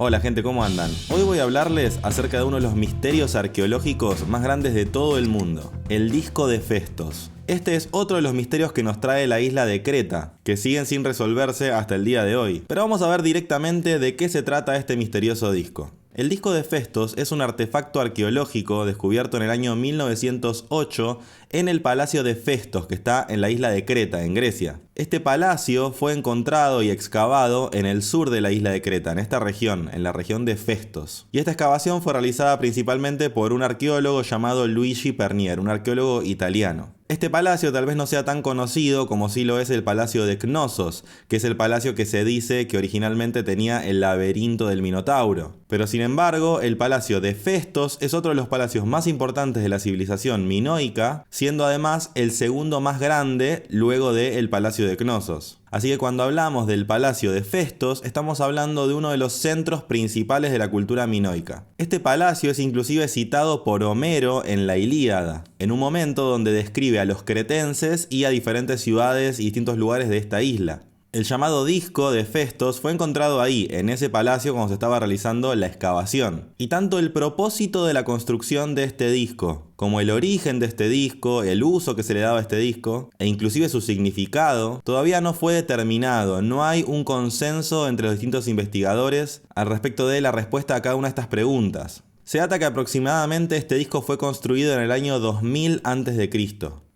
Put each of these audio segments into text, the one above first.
Hola gente, ¿cómo andan? Hoy voy a hablarles acerca de uno de los misterios arqueológicos más grandes de todo el mundo, el disco de Festos. Este es otro de los misterios que nos trae la isla de Creta, que siguen sin resolverse hasta el día de hoy. Pero vamos a ver directamente de qué se trata este misterioso disco. El disco de Festos es un artefacto arqueológico descubierto en el año 1908 en el Palacio de Festos, que está en la isla de Creta, en Grecia. Este palacio fue encontrado y excavado en el sur de la isla de Creta, en esta región, en la región de Festos. Y esta excavación fue realizada principalmente por un arqueólogo llamado Luigi Pernier, un arqueólogo italiano. Este palacio tal vez no sea tan conocido como sí lo es el Palacio de Cnosos, que es el palacio que se dice que originalmente tenía el laberinto del Minotauro. Pero sin embargo, el Palacio de Festos es otro de los palacios más importantes de la civilización minoica, siendo además el segundo más grande luego del Palacio de Cnosos. Así que cuando hablamos del Palacio de Festos, estamos hablando de uno de los centros principales de la cultura minoica. Este palacio es inclusive citado por Homero en la Ilíada, en un momento donde describe a los cretenses y a diferentes ciudades y distintos lugares de esta isla. El llamado disco de Festos fue encontrado ahí, en ese palacio, cuando se estaba realizando la excavación. Y tanto el propósito de la construcción de este disco, como el origen de este disco, el uso que se le daba a este disco, e inclusive su significado, todavía no fue determinado. No hay un consenso entre los distintos investigadores al respecto de la respuesta a cada una de estas preguntas. Se data que aproximadamente este disco fue construido en el año 2000 a.C.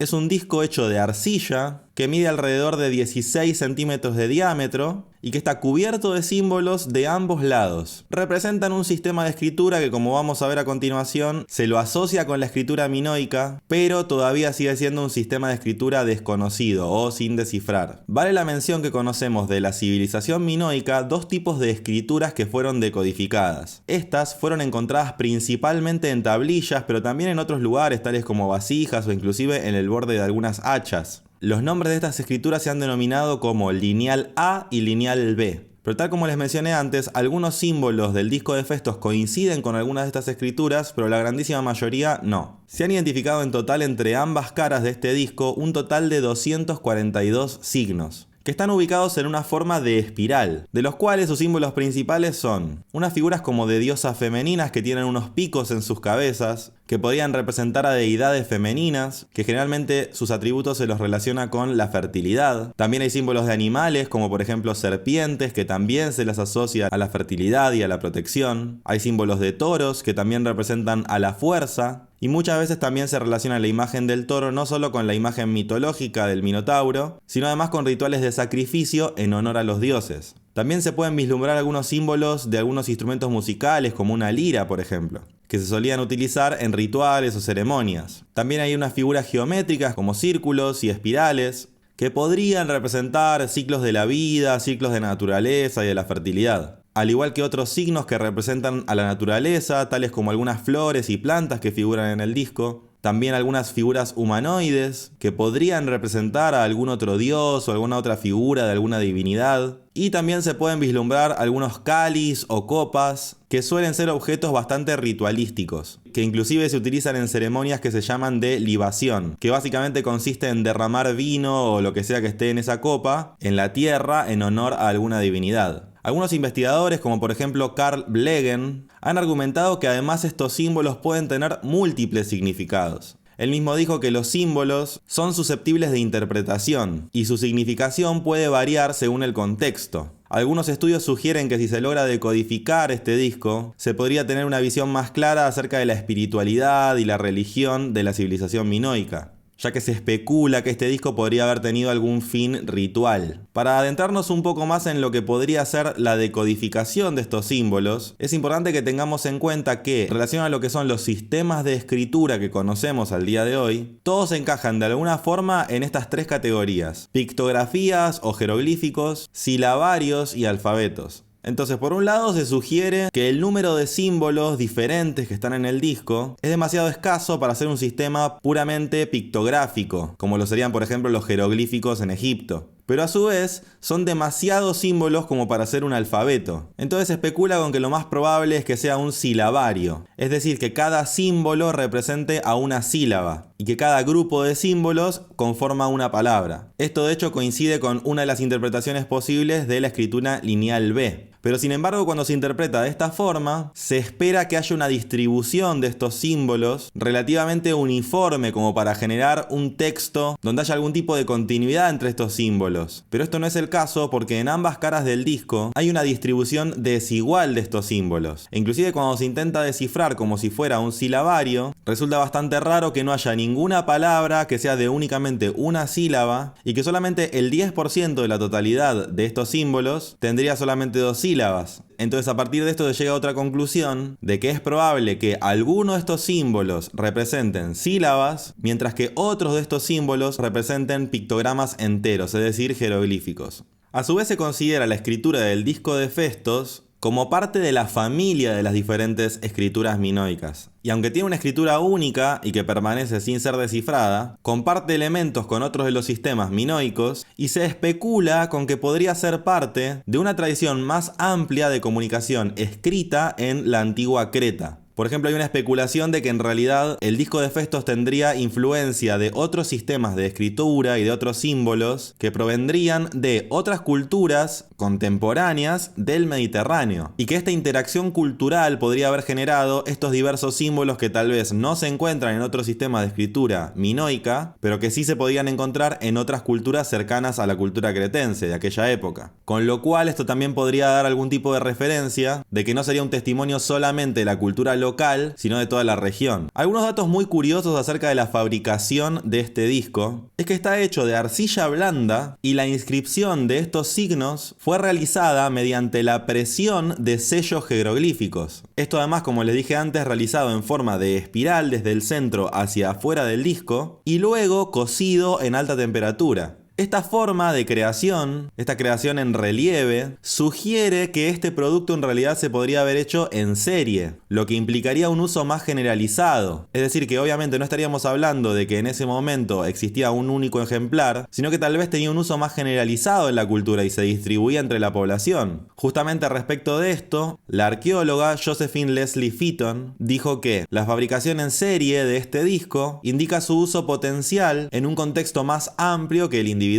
Es un disco hecho de arcilla que mide alrededor de 16 centímetros de diámetro y que está cubierto de símbolos de ambos lados. Representan un sistema de escritura que, como vamos a ver a continuación, se lo asocia con la escritura minoica, pero todavía sigue siendo un sistema de escritura desconocido o sin descifrar. Vale la mención que conocemos de la civilización minoica dos tipos de escrituras que fueron decodificadas. Estas fueron encontradas principalmente en tablillas, pero también en otros lugares, tales como vasijas o inclusive en el borde de algunas hachas. Los nombres de estas escrituras se han denominado como lineal A y lineal B. Pero tal como les mencioné antes, algunos símbolos del disco de Festos coinciden con algunas de estas escrituras, pero la grandísima mayoría no. Se han identificado en total entre ambas caras de este disco un total de 242 signos, que están ubicados en una forma de espiral, de los cuales sus símbolos principales son unas figuras como de diosas femeninas que tienen unos picos en sus cabezas, que podrían representar a deidades femeninas, que generalmente sus atributos se los relaciona con la fertilidad. También hay símbolos de animales, como por ejemplo serpientes, que también se las asocia a la fertilidad y a la protección. Hay símbolos de toros, que también representan a la fuerza. Y muchas veces también se relaciona la imagen del toro no solo con la imagen mitológica del Minotauro, sino además con rituales de sacrificio en honor a los dioses. También se pueden vislumbrar algunos símbolos de algunos instrumentos musicales, como una lira, por ejemplo, que se solían utilizar en rituales o ceremonias. También hay unas figuras geométricas como círculos y espirales, que podrían representar ciclos de la vida, ciclos de naturaleza y de la fertilidad. Al igual que otros signos que representan a la naturaleza, tales como algunas flores y plantas que figuran en el disco. También algunas figuras humanoides que podrían representar a algún otro dios o alguna otra figura de alguna divinidad. Y también se pueden vislumbrar algunos cáliz o copas que suelen ser objetos bastante ritualísticos, que inclusive se utilizan en ceremonias que se llaman de libación, que básicamente consiste en derramar vino o lo que sea que esté en esa copa en la tierra en honor a alguna divinidad. Algunos investigadores, como por ejemplo Carl Blegen, han argumentado que además estos símbolos pueden tener múltiples significados. Él mismo dijo que los símbolos son susceptibles de interpretación y su significación puede variar según el contexto. Algunos estudios sugieren que si se logra decodificar este disco, se podría tener una visión más clara acerca de la espiritualidad y la religión de la civilización minoica, ya que se especula que este disco podría haber tenido algún fin ritual. Para adentrarnos un poco más en lo que podría ser la decodificación de estos símbolos, es importante que tengamos en cuenta que, en relación a lo que son los sistemas de escritura que conocemos al día de hoy, todos encajan de alguna forma en estas tres categorías: pictografías o jeroglíficos, silabarios y alfabetos. Entonces, por un lado se sugiere que el número de símbolos diferentes que están en el disco es demasiado escaso para hacer un sistema puramente pictográfico, como lo serían por ejemplo los jeroglíficos en Egipto. Pero a su vez son demasiados símbolos como para hacer un alfabeto. Entonces se especula con que lo más probable es que sea un silabario, es decir, que cada símbolo represente a una sílaba y que cada grupo de símbolos conforma una palabra. Esto de hecho coincide con una de las interpretaciones posibles de la escritura lineal B. Pero sin embargo, cuando se interpreta de esta forma, se espera que haya una distribución de estos símbolos relativamente uniforme como para generar un texto donde haya algún tipo de continuidad entre estos símbolos. Pero esto no es el caso porque en ambas caras del disco hay una distribución desigual de estos símbolos. E inclusive cuando se intenta descifrar como si fuera un silabario, resulta bastante raro que no haya ninguna palabra que sea de únicamente una sílaba y que solamente el 10% de la totalidad de estos símbolos tendría solamente 2 sílabas. Entonces a partir de esto se llega a otra conclusión de que es probable que algunos de estos símbolos representen sílabas, mientras que otros de estos símbolos representen pictogramas enteros, es decir, jeroglíficos. A su vez se considera la escritura del disco de Festos como parte de la familia de las diferentes escrituras minoicas. Y aunque tiene una escritura única y que permanece sin ser descifrada, comparte elementos con otros de los sistemas minoicos y se especula con que podría ser parte de una tradición más amplia de comunicación escrita en la antigua Creta. Por ejemplo, hay una especulación de que en realidad el disco de Festos tendría influencia de otros sistemas de escritura y de otros símbolos que provendrían de otras culturas contemporáneas del Mediterráneo, y que esta interacción cultural podría haber generado estos diversos símbolos que tal vez no se encuentran en otro sistema de escritura minoica, pero que sí se podían encontrar en otras culturas cercanas a la cultura cretense de aquella época. Con lo cual esto también podría dar algún tipo de referencia de que no sería un testimonio solamente de la cultura local, sino de toda la región. Algunos datos muy curiosos acerca de la fabricación de este disco es que está hecho de arcilla blanda y la inscripción de estos signos fue realizada mediante la presión de sellos jeroglíficos. Esto además, como les dije antes, realizado en forma de espiral desde el centro hacia afuera del disco y luego cocido en alta temperatura. Esta forma de creación, esta creación en relieve, sugiere que este producto en realidad se podría haber hecho en serie, lo que implicaría un uso más generalizado. Es decir, que obviamente no estaríamos hablando de que en ese momento existía un único ejemplar, sino que tal vez tenía un uso más generalizado en la cultura y se distribuía entre la población. Justamente respecto de esto, la arqueóloga Josephine Leslie Fitton dijo que la fabricación en serie de este disco indica su uso potencial en un contexto más amplio que el individual.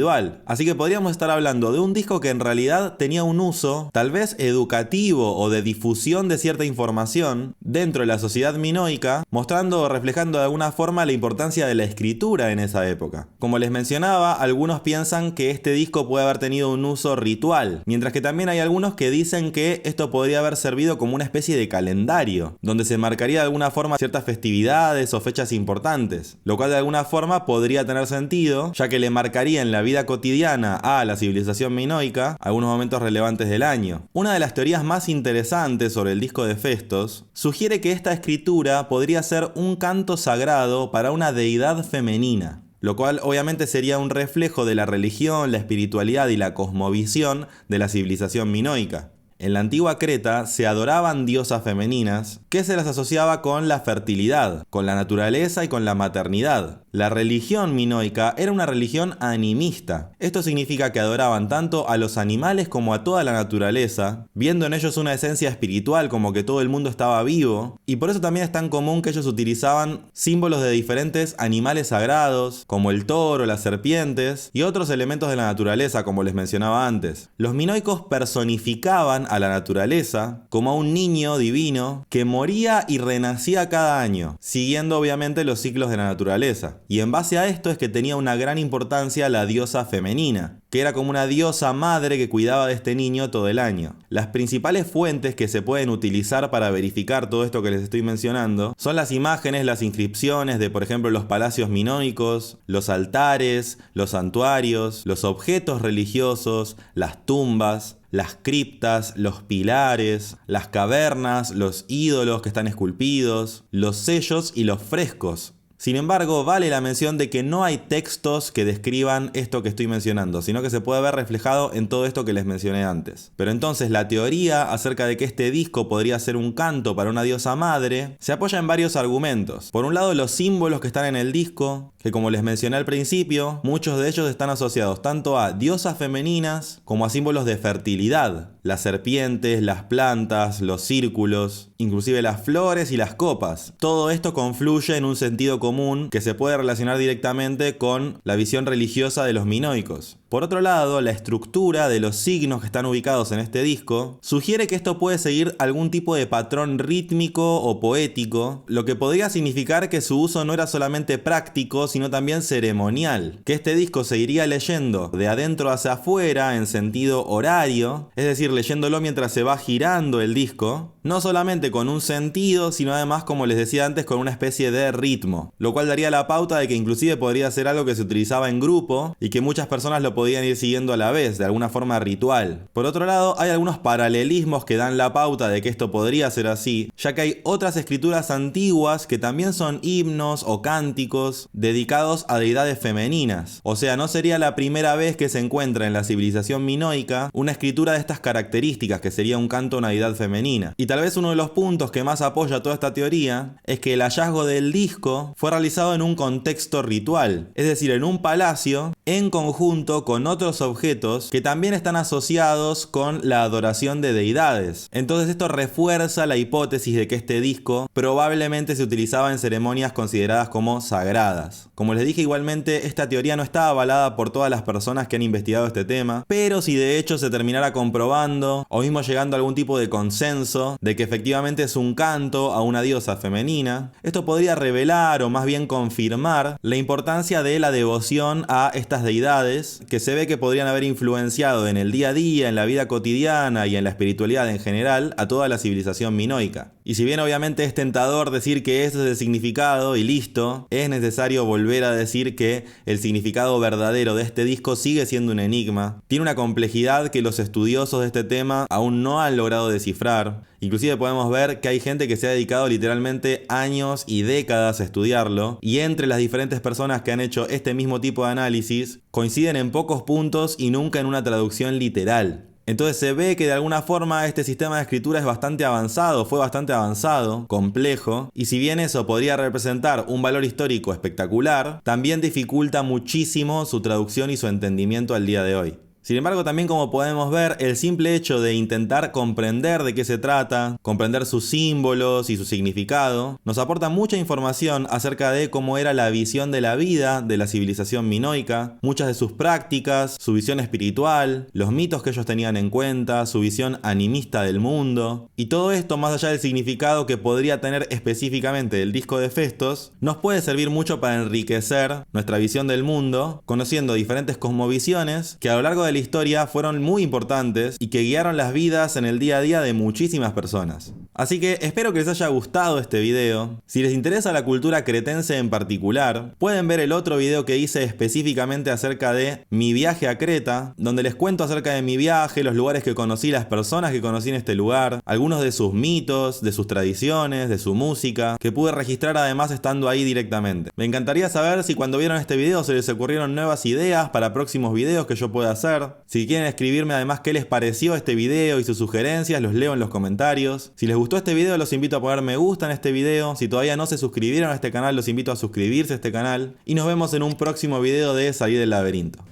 Así que podríamos estar hablando de un disco que en realidad tenía un uso tal vez educativo o de difusión de cierta información dentro de la sociedad minoica, mostrando o reflejando de alguna forma la importancia de la escritura en esa época. Como les mencionaba, algunos piensan que este disco puede haber tenido un uso ritual, mientras que también hay algunos que dicen que esto podría haber servido como una especie de calendario, donde se marcaría de alguna forma ciertas festividades o fechas importantes, lo cual de alguna forma podría tener sentido, ya que le marcaría en la vida cotidiana a la civilización minoica algunos momentos relevantes del año. Una de las teorías más interesantes sobre el disco de Festos sugiere que esta escritura podría ser un canto sagrado para una deidad femenina, lo cual obviamente sería un reflejo de la religión, la espiritualidad y la cosmovisión de la civilización minoica. En la antigua Creta se adoraban diosas femeninas que se las asociaba con la fertilidad, con la naturaleza y con la maternidad. La religión minoica era una religión animista. Esto significa que adoraban tanto a los animales como a toda la naturaleza, viendo en ellos una esencia espiritual como que todo el mundo estaba vivo, y por eso también es tan común que ellos utilizaban símbolos de diferentes animales sagrados, como el toro, las serpientes y otros elementos de la naturaleza, como les mencionaba antes. Los minoicos personificaban a la naturaleza como a un niño divino que moría y renacía cada año, siguiendo obviamente los ciclos de la naturaleza. Y en base a esto es que tenía una gran importancia la diosa femenina, que era como una diosa madre que cuidaba de este niño todo el año. Las principales fuentes que se pueden utilizar para verificar todo esto que les estoy mencionando son las imágenes, las inscripciones de, por ejemplo, los palacios minoicos, los altares, los santuarios, los objetos religiosos, las tumbas, las criptas, los pilares, las cavernas, los ídolos que están esculpidos, los sellos y los frescos. Sin embargo, vale la mención de que no hay textos que describan esto que estoy mencionando, sino que se puede ver reflejado en todo esto que les mencioné antes. Pero entonces la teoría acerca de que este disco podría ser un canto para una diosa madre se apoya en varios argumentos. Por un lado, los símbolos que están en el disco, que como les mencioné al principio, muchos de ellos están asociados tanto a diosas femeninas como a símbolos de fertilidad. Las serpientes, las plantas, los círculos, inclusive las flores y las copas. Todo esto confluye en un sentido común que se puede relacionar directamente con la visión religiosa de los minoicos. Por otro lado, la estructura de los signos que están ubicados en este disco sugiere que esto puede seguir algún tipo de patrón rítmico o poético, lo que podría significar que su uso no era solamente práctico, sino también ceremonial, que este disco se iría leyendo de adentro hacia afuera en sentido horario, es decir, leyéndolo mientras se va girando el disco, no solamente con un sentido, sino además, como les decía antes, con una especie de ritmo, lo cual daría la pauta de que inclusive podría ser algo que se utilizaba en grupo y que muchas personas lo podían ir siguiendo a la vez, de alguna forma ritual. Por otro lado, hay algunos paralelismos que dan la pauta de que esto podría ser así, ya que hay otras escrituras antiguas que también son himnos o cánticos dedicados a deidades femeninas. O sea, no sería la primera vez que se encuentra en la civilización minoica una escritura de estas características, que sería un canto a una deidad femenina. Y tal vez uno de los puntos que más apoya toda esta teoría es que el hallazgo del disco fue realizado en un contexto ritual, es decir, en un palacio, en conjunto con otros objetos que también están asociados con la adoración de deidades. Entonces esto refuerza la hipótesis de que este disco probablemente se utilizaba en ceremonias consideradas como sagradas. Como les dije, igualmente esta teoría no está avalada por todas las personas que han investigado este tema, pero si de hecho se terminara comprobando o mismo llegando a algún tipo de consenso de que efectivamente es un canto a una diosa femenina, esto podría revelar o más bien confirmar la importancia de la devoción a estas deidades, que se ve que podrían haber influenciado en el día a día, en la vida cotidiana y en la espiritualidad en general a toda la civilización minoica. Y si bien obviamente es tentador decir que ese es el significado y listo, es necesario volver a decir que el significado verdadero de este disco sigue siendo un enigma. Tiene una complejidad que los estudiosos de este tema aún no han logrado descifrar. Inclusive podemos ver que hay gente que se ha dedicado literalmente años y décadas a estudiarlo, y entre las diferentes personas que han hecho este mismo tipo de análisis coinciden en pocos puntos y nunca en una traducción literal. Entonces se ve que de alguna forma este sistema de escritura es bastante avanzado, fue bastante avanzado, complejo, y si bien eso podría representar un valor histórico espectacular, también dificulta muchísimo su traducción y su entendimiento al día de hoy. Sin embargo, también como podemos ver, el simple hecho de intentar comprender de qué se trata, comprender sus símbolos y su significado, nos aporta mucha información acerca de cómo era la visión de la vida de la civilización minoica, muchas de sus prácticas, su visión espiritual, los mitos que ellos tenían en cuenta, su visión animista del mundo, y todo esto, más allá del significado que podría tener específicamente el disco de Festos, nos puede servir mucho para enriquecer nuestra visión del mundo, conociendo diferentes cosmovisiones que a lo largo de la historia fueron muy importantes y que guiaron las vidas en el día a día de muchísimas personas. Así que espero que les haya gustado este video. Si les interesa la cultura cretense en particular, pueden ver el otro video que hice específicamente acerca de mi viaje a Creta, donde les cuento acerca de mi viaje, los lugares que conocí, las personas que conocí en este lugar, algunos de sus mitos, de sus tradiciones, de su música, que pude registrar además estando ahí directamente. Me encantaría saber si cuando vieron este video se les ocurrieron nuevas ideas para próximos videos que yo pueda hacer. Si quieren escribirme además qué les pareció este video y sus sugerencias, los leo en los comentarios. Si les gustó este video, los invito a poner me gusta en este video. Si todavía no se suscribieron a este canal, los invito a suscribirse a este canal. Y nos vemos en un próximo video de Salir del Laberinto.